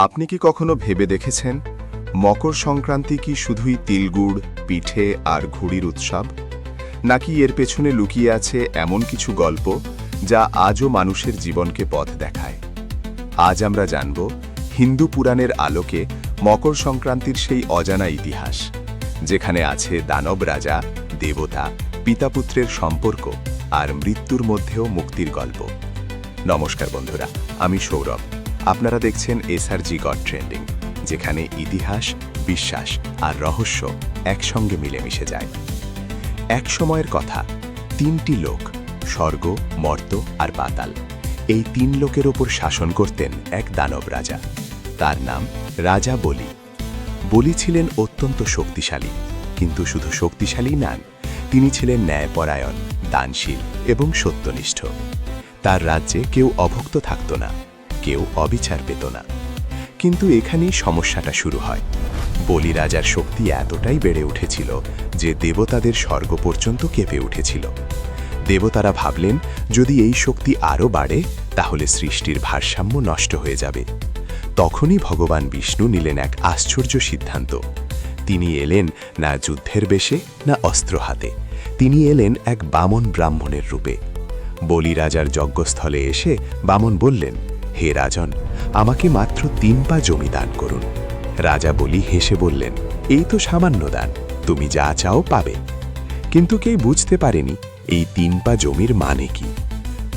আপনি কি কখনো ভেবে দেখেছেন মকর সংক্রান্তি কি শুধুই তিলগুড়, পিঠে আর ঘুড়ির উৎসব, নাকি এর পেছনে লুকিয়ে আছে এমন কিছু গল্প যা আজও মানুষের জীবনকে পথ দেখায়? আজ আমরা জানব হিন্দু পুরাণের আলোকে মকর সংক্রান্তির সেই অজানা ইতিহাস, যেখানে আছে দানব রাজা, দেবতা, পিতাপুত্রের সম্পর্ক আর মৃত্যুর মধ্যেও মুক্তির গল্প। নমস্কার বন্ধুরা, আমি সৌরভ। আপনারা দেখছেন এসআরজি গড ট্রেন্ডিং, যেখানে ইতিহাস, বিশ্বাস আর রহস্য একসঙ্গে মিলেমিশে যায়। এক সময়ের কথা, তিনটি লোক, স্বর্গ, মর্ত আর পাতাল, এই তিন লোকের ওপর শাসন করতেন এক দানব রাজা। তার নাম রাজা বলি। বলি ছিলেন অত্যন্ত শক্তিশালী, কিন্তু শুধু শক্তিশালী নন, তিনি ছিলেন ন্যায়পরায়ণ, দানশীল এবং সত্যনিষ্ঠ। তার রাজ্যে কেউ অভুক্ত থাকত না, কেউ অবিচার পেত না। কিন্তু এখানেই সমস্যাটা শুরু হয়। বলি রাজার শক্তি এতটাই বেড়ে উঠেছিল যে দেবতাদের স্বর্গ পর্যন্ত কেঁপে উঠেছিল। দেবতারা ভাবলেন, যদি এই শক্তি আরও বাড়ে তাহলে সৃষ্টির ভারসাম্য নষ্ট হয়ে যাবে। তখনই ভগবান বিষ্ণু নিলেন এক আশ্চর্য সিদ্ধান্ত। তিনি এলেন না যুদ্ধের বেশে, না অস্ত্র হাতে। তিনি এলেন এক বামন ব্রাহ্মণের রূপে। বলি রাজার যজ্ঞস্থলে এসে বামন বললেন, হে রাজন, আমাকে মাত্র 3 পা জমি দান করুন। রাজা বলি হেসে বললেন, এই তো সামান্য দান, তুমি যা চাও পাবে। কিন্তু কেউ বুঝতে পারেনি এই 3 পা জমির মানে কি।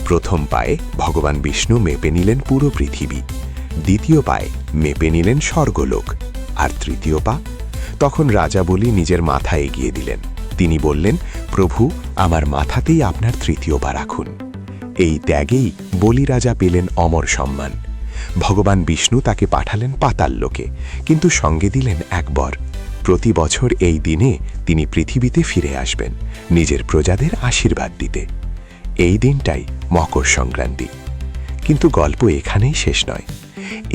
প্রথম পায়ে ভগবান বিষ্ণু মেপে নিলেন পুরো পৃথিবী, দ্বিতীয় পায়ে মেপে নিলেন স্বর্গলোক, আর তৃতীয় পা? তখন রাজা বলি নিজের মাথা এগিয়ে দিলেন। তিনি বললেন, প্রভু, আমার মাথাতেই আপনার তৃতীয় পা রাখুন। এই ত্যাগেই বলি রাজা পেলেন অমর সম্মান। ভগবান বিষ্ণু তাকে পাঠালেন পাতাল লোকে, কিন্তু সঙ্গে দিলেন এক বর। প্রতি বছর এই দিনে তিনি পৃথিবীতে ফিরে আসবেন নিজের প্রজাদের আশীর্বাদ দিতে। এই দিনটাই মকর সংক্রান্তি। কিন্তু গল্প এখানেই শেষ নয়।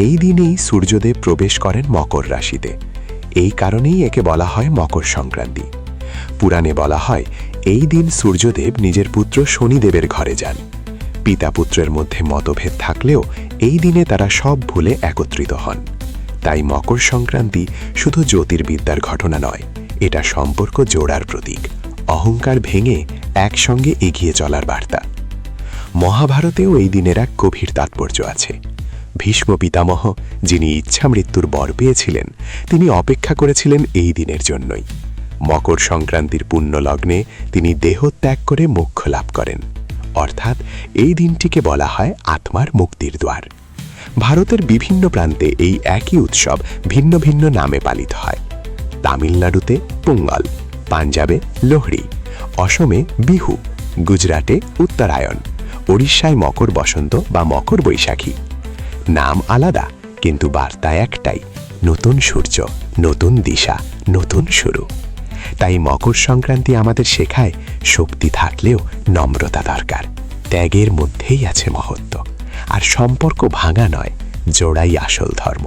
এই দিনেই সূর্যদেব প্রবেশ করেন মকর রাশিতে। এই কারণেই একে বলা হয় মকর সংক্রান্তি। পুরাণে বলা হয়, এই দিন সূর্যদেব নিজের পুত্র শনিদেবের ঘরে যান। পিতা পুত্রের মধ্যে মতভেদ থাকলেও এই দিনে তারা সব ভুলে একত্রিত হন। তাই মকর সংক্রান্তি শুধু জ্যোতির্বিদ্যার ঘটনা নয়, এটা সম্পর্ক জোড়ার প্রতীক, অহংকার ভেঙে একসঙ্গে এগিয়ে চলার বার্তা। মহাভারতেও এই দিনের এক গভীর তাৎপর্য আছে। ভীষ্ম পিতামহ, যিনি ইচ্ছা মৃত্যুর বর পেয়েছিলেন, তিনি অপেক্ষা করেছিলেন এই দিনের জন্যই। মকর সংক্রান্তির পুণ্য লগ্নে তিনি দেহ ত্যাগ করে মোক্ষ লাভ করেন। অর্থাৎ এই দিনটিকে বলা হয় আত্মার মুক্তির দ্বার। ভারতের বিভিন্ন প্রান্তে এই একই উৎসব ভিন্ন ভিন্ন নামে পালিত হয়। তামিলনাড়ুতে পোঙ্গল, পাঞ্জাবে লোহড়ি, অসমে বিহু, গুজরাটে উত্তরায়ণ, ওড়িশায় মকর বসন্ত বা মকর বৈশাখী। নাম আলাদা, কিন্তু বার্তা একটাই, নতুন সূর্য, নতুন দিশা, নতুন শুরু। তাই মকর সংক্রান্তি আমাদের শেখায়, শক্তি থাকলেও নম্রতা দরকার। ত্যাগের মধ্যেই আছে মহত্ব, আর সম্পর্ক ভাঙা নয়, জোড়াই আসল ধর্ম।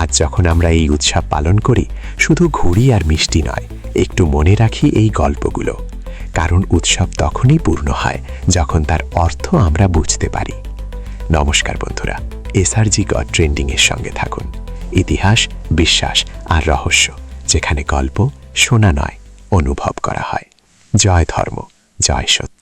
আজ যখন আমরা এই উৎসব পালন করি, শুধু ঘুড়ি আর মিষ্টি নয়, একটু মনে রাখি এই গল্পগুলো। কারণ উৎসব তখনই পূর্ণ হয় যখন তার অর্থ আমরা বুঝতে পারি। নমস্কার বন্ধুরা, এসআরজি গড ট্রেন্ডিংয়ের সঙ্গে থাকুন। ইতিহাস, বিশ্বাস আর রহস্য, যেখানে গল্প শোনা নয়, অনুভব করা হয়। জয় ধর্ম, জয় সত্য।